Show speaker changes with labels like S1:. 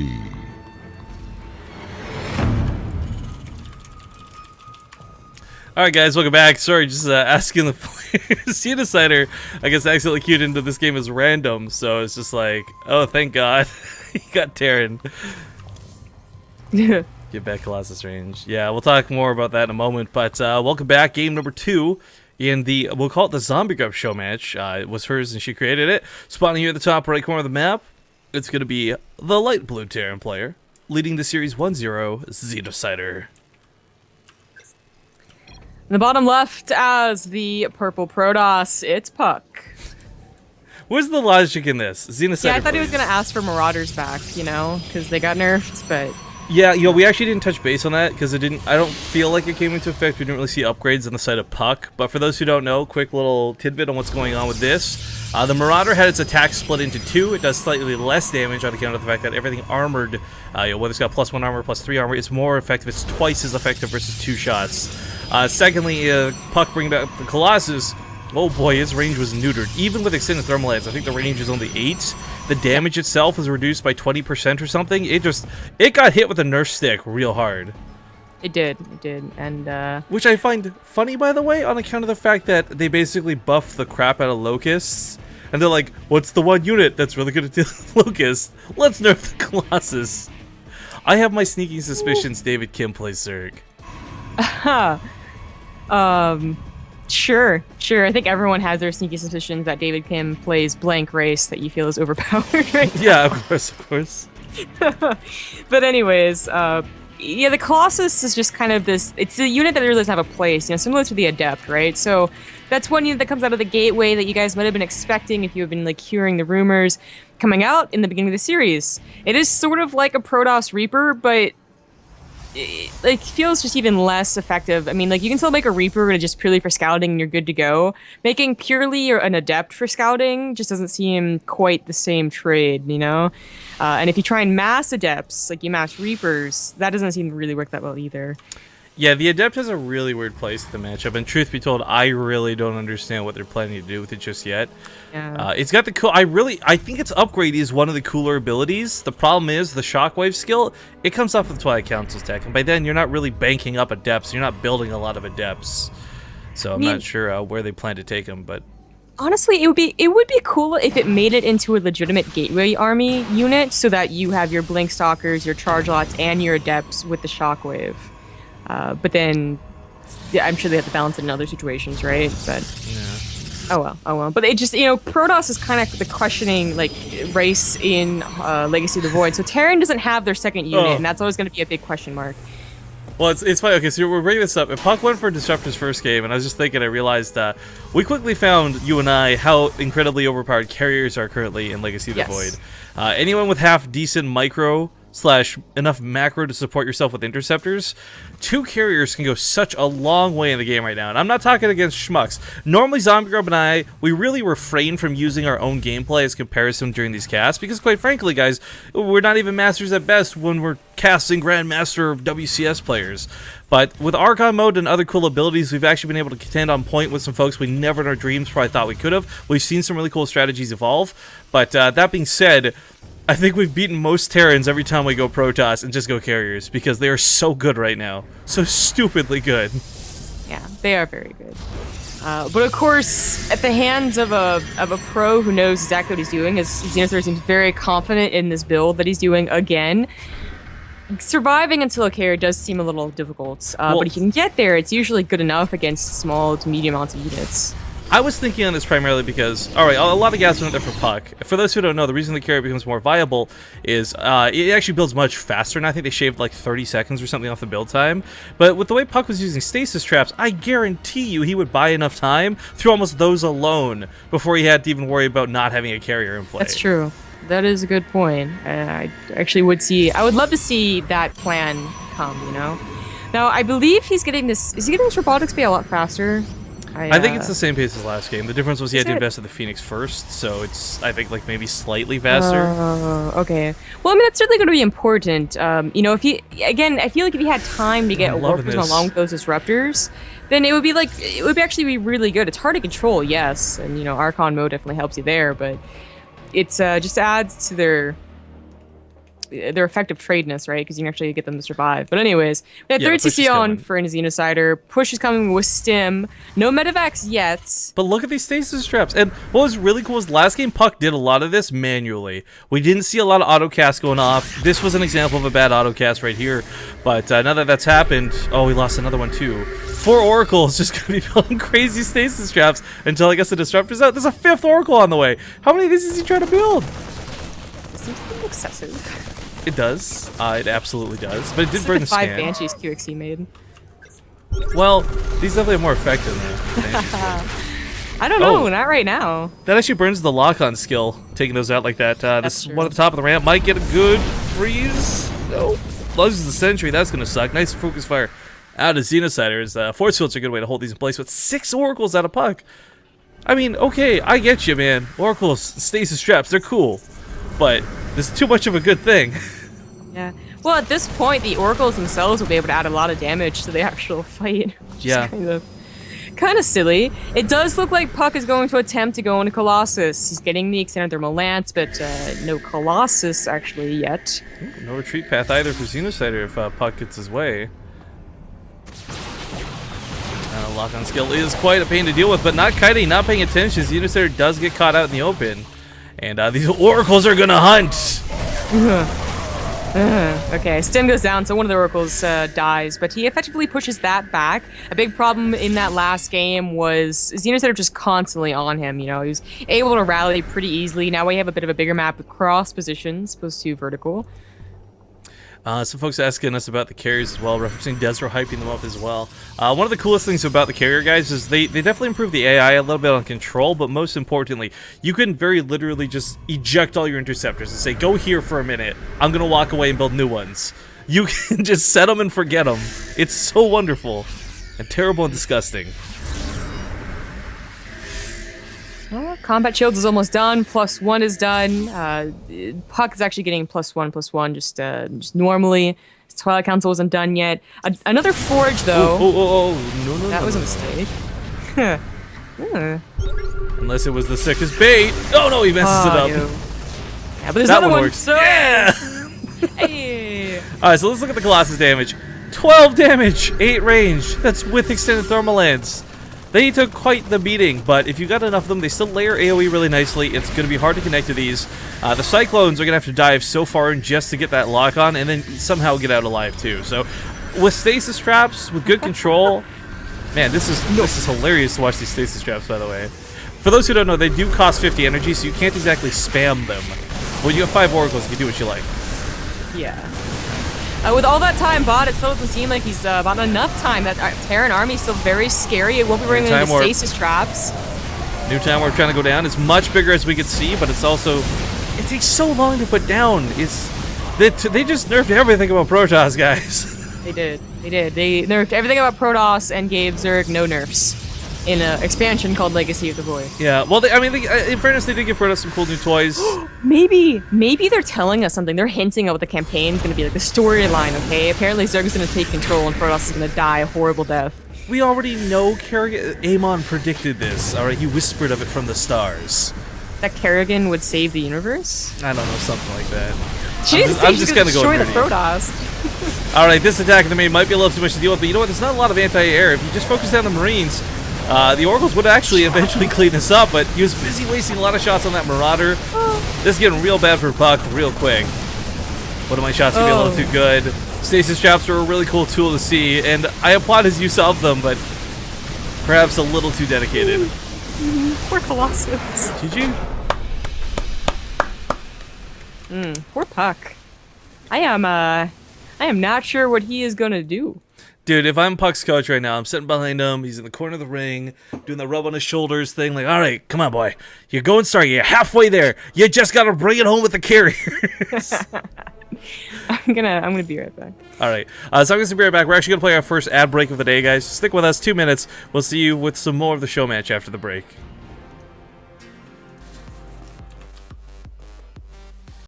S1: LOTV.
S2: Alright guys, welcome back. Sorry, just asking the players. Xenocider, I guess, accidentally queued into this game as random, so it's just like, oh, thank God. He got Terran. Get back Colossus range. Yeah, we'll talk more about that in a moment, but welcome back. Game number 2 in the, we'll call it the Zombie Grub show match. It was hers and she created it. Spawning here at the top right corner of the map, it's going to be the light blue Terran player, leading the series 1-0, Xenocider.
S3: In the bottom left, as the purple Protoss, it's Puck.
S2: Where's the logic in this? Xenocider,
S3: yeah, I thought he
S2: please.
S3: was going to ask for Marauders back, you know, because they got nerfed, but...
S2: Yeah, you know, we actually didn't touch base on that, because I don't feel like it came into effect. We didn't really see upgrades on the side of Puck. But for those who don't know, quick little tidbit on what's going on with this. The Marauder had its attack split into 2. It does slightly less damage on account of the fact that everything armored, whether it's got +1 armor, +3 armor, it's more effective. It's twice as effective versus 2 shots. Secondly, Puck bringing back the Colossus. Oh boy, its range was neutered. Even with extended thermal lance, I think the range is only 8. The damage itself was reduced by 20% or something. It got hit with a nerf stick real hard.
S3: It did, and
S2: which I find funny, by the way, on account of the fact that they basically buffed the crap out of Locusts. And they're like, what's the one unit that's really good at dealing with Locusts? Let's nerf the Colossus. I have my sneaking suspicions David Kim plays Zerg.
S3: Sure. I think everyone has their sneaky suspicions that David Kim plays blank race that you feel is overpowered right now.
S2: Yeah, of course.
S3: But anyways, yeah, the Colossus is just kind of this, it's a unit that really doesn't have a place, you know, similar to the Adept, right? So that's one unit that comes out of the gateway that you guys might have been expecting if you have been, like, hearing the rumors coming out in the beginning of the series. It is sort of like a Protoss Reaper, but it, like, feels just even less effective. I mean, like, you can still make a Reaper just purely for scouting and you're good to go. Making purely an Adept for scouting just doesn't seem quite the same trade, you know? And if you try and mass Adepts, like you mass Reapers, that doesn't seem to really work that well either.
S2: Yeah, the Adept has a really weird place in the matchup, and truth be told, I really don't understand what they're planning to do with it just yet.
S3: Yeah.
S2: It's got the cool. I think its upgrade is one of the cooler abilities. The problem is the Shockwave skill. It comes off of the Twilight Council's tech, and by then you're not really banking up Adepts. You're not building a lot of Adepts. So I'm not sure where they plan to take them, but.
S3: Honestly, it would be cool if it made it into a legitimate gateway army unit, so that you have your Blink Stalkers, your Charge Lots, and your Adepts with the Shockwave. But then, yeah, I'm sure they have to balance it in other situations, right? But
S2: Yeah.
S3: oh well. But it just, you know, Protoss is kind of the questioning, like, race in Legacy of the Void. So Terran doesn't have their second unit, and that's always going to be a big question mark.
S2: Well, it's funny. Okay, so we're bringing this up. And Puck went for Disruptor's first game, and I was just thinking, I realized we quickly found, you and I, how incredibly overpowered carriers are currently in Legacy of the Void. Anyone with half decent micro / enough macro to support yourself with interceptors, 2 carriers can go such a long way in the game right now. And I'm not talking against schmucks. Normally, Zombie Grub and I, we really refrain from using our own gameplay as comparison during these casts, because quite frankly, guys, we're not even masters at best when we're casting Grandmaster WCS players. But with Archon mode and other cool abilities, we've actually been able to contend on point with some folks we never in our dreams probably thought we could have. We've seen some really cool strategies evolve. But that being said, I think we've beaten most Terrans every time we go Protoss and just go carriers, because they are so good right now. So stupidly good.
S3: Yeah, they are very good. But of course, at the hands of a pro who knows exactly what he's doing, as Xenocider seems very confident in this build that he's doing again, surviving until a carrier does seem a little difficult. But if you can get there, it's usually good enough against small to medium amounts of units.
S2: I was thinking on this primarily because, alright, a lot of gas went there for Puck. For those who don't know, the reason the carrier becomes more viable is it actually builds much faster, and I think they shaved like 30 seconds or something off the build time. But with the way Puck was using stasis traps, I guarantee you he would buy enough time through almost those alone before he had to even worry about not having a carrier in play.
S3: That's true. That is a good point. I actually would love to see that plan come, you know? Now, I believe he's getting this, is he getting this robotics speed a lot faster?
S2: I think it's the same pace as last game. The difference was he had to invest in the Phoenix first, so it's, I think, like maybe slightly faster.
S3: Okay. Well, I mean, that's certainly going to be important. You know, if he, again, I feel like if he had time to get workers along with those disruptors, then it would actually be really good. It's hard to control, yes, and, you know, Archon mode definitely helps you there, but it's just adds to their their effective tradeness, right? Because you can actually get them to survive. But anyways, we had
S2: Yeah,
S3: 3
S2: the push is
S3: CC on
S2: coming.
S3: for an Xenocider. Push is coming with Stim. No Medivacs yet.
S2: But look at these stasis traps. And what was really cool is last game Puck did a lot of this manually. We didn't see a lot of autocast going off. This was an example of a bad autocast right here. But now that that's happened, oh, we lost another one too. 4 oracles just gonna be building crazy stasis traps until I guess the disruptor's out. There's a 5th oracle on the way. How many of these is he trying to build?
S3: This seems a little excessive.
S2: It does. It absolutely does. But it did
S3: This
S2: burn
S3: is
S2: the
S3: like the 5
S2: scan.
S3: Banshees QXE made.
S2: Well, these definitely are more effective than the Banshees were.
S3: I don't know,
S2: Oh.
S3: not right now.
S2: That actually burns the lock-on skill, taking those out like that. This
S3: true.
S2: one at the top of the ramp might get a good freeze. No. Loses the sentry. That's going to suck. Nice focus fire out of Xenociders. Force fields are a good way to hold these in place, but 6 oracles out of Puck. I mean, okay, I get you, man. Oracles, stasis traps, they're cool. But there's too much of a good thing.
S3: Yeah. Well, at this point, the oracles themselves will be able to add a lot of damage to the actual fight. Which
S2: Yeah.
S3: is kind of silly. It does look like Puck is going to attempt to go into Colossus. He's getting the extended thermal lance, but no Colossus actually yet.
S2: No retreat path either for Xenocider if Puck gets his way. Lock-on skill is quite a pain to deal with, but not kiting, not paying attention. Xenocider does get caught out in the open. And these oracles are gonna hunt!
S3: Okay, Stim goes down, so one of the oracles dies, but he effectively pushes that back. A big problem in that last game was Xenocider just constantly on him, you know, he was able to rally pretty easily. Now we have a bit of a bigger map with cross positions, opposed to vertical.
S2: Some folks asking us about the carriers as well, referencing Desro hyping them up as well. One of the coolest things about the carrier guys is they definitely improve the AI a little bit on control, but most importantly, you can very literally just eject all your interceptors and say, go here for a minute, I'm going to walk away and build new ones. You can just set them and forget them. It's so wonderful and terrible and disgusting.
S3: Combat shields is almost done. +1 is done. Puck is actually getting +1/+1 just normally. His Twilight Council wasn't done yet. Another forge though.
S2: No,
S3: That
S2: no,
S3: was a
S2: no.
S3: mistake.
S2: Unless it was the sickest bait. Oh no, he messes it up.
S3: Yeah, but there's
S2: That
S3: another
S2: one
S3: one.
S2: works.
S3: So
S2: Yeah!
S3: hey.
S2: Alright, so let's look at the Colossus damage. 12 damage, 8 range. That's with extended thermal lance. They took quite the beating, but if you got enough of them, they still layer AoE really nicely. It's going to be hard to connect to these. The Cyclones are going to have to dive so far in just to get that lock on, and then somehow get out alive too. So, with stasis traps, with good control, man, this is hilarious to watch these stasis traps. By the way, for those who don't know, they do cost 50 energy, so you can't exactly spam them. When you have 5 oracles, you can do what you like.
S3: Yeah. With all that time bought, it still doesn't seem like he's bought enough time. That Terran army is still very scary. It won't be bringing any stasis traps.
S2: New Time Warp trying to go down. It's much bigger as we can see, but it's also... It takes so long to put down. They just nerfed everything about Protoss, guys.
S3: They did. They did. They nerfed everything about Protoss and gave Zerg no nerfs in an expansion called Legacy of the Void.
S2: Yeah, well, in fairness, they did give Protoss some cool new toys.
S3: Maybe they're telling us something. They're hinting at what the campaign's going to be, like the storyline, okay? Apparently Zerg's going to take control and Protoss is going to die a horrible death.
S2: We already know Amon predicted this. Alright, he whispered of it from the stars.
S3: That Kerrigan would save the universe?
S2: I don't know, something like that.
S3: She didn't say
S2: I'm
S3: she's
S2: just
S3: going to
S2: gonna go
S3: destroy the
S2: nerdy.
S3: Protoss.
S2: Alright, this attack in the main might be a little too much to deal with, but you know what? There's not a lot of anti-air. If you just focus down the Marines, the Oracles would actually eventually clean this up, but he was busy wasting a lot of shots on that Marauder. This is getting real bad for Puck real quick. One of my shots could be a little too good. Stasis traps are a really cool tool to see, and I applaud his use of them, but perhaps a little too dedicated.
S3: Poor Colossus.
S2: GG.
S3: Poor Puck. I am not sure what he is going to do.
S2: Dude, if I'm Puck's coach right now, I'm sitting behind him, he's in the corner of the ring, doing the rub on his shoulders thing, like, alright, come on, boy. You're going star, you're halfway there. You just gotta bring it home with the carriers.
S3: I'm gonna be right back.
S2: Alright, so I'm gonna be right back. We're actually gonna play our first ad break of the day, guys. Stick with us, 2 minutes. We'll see you with some more of the show match after the break.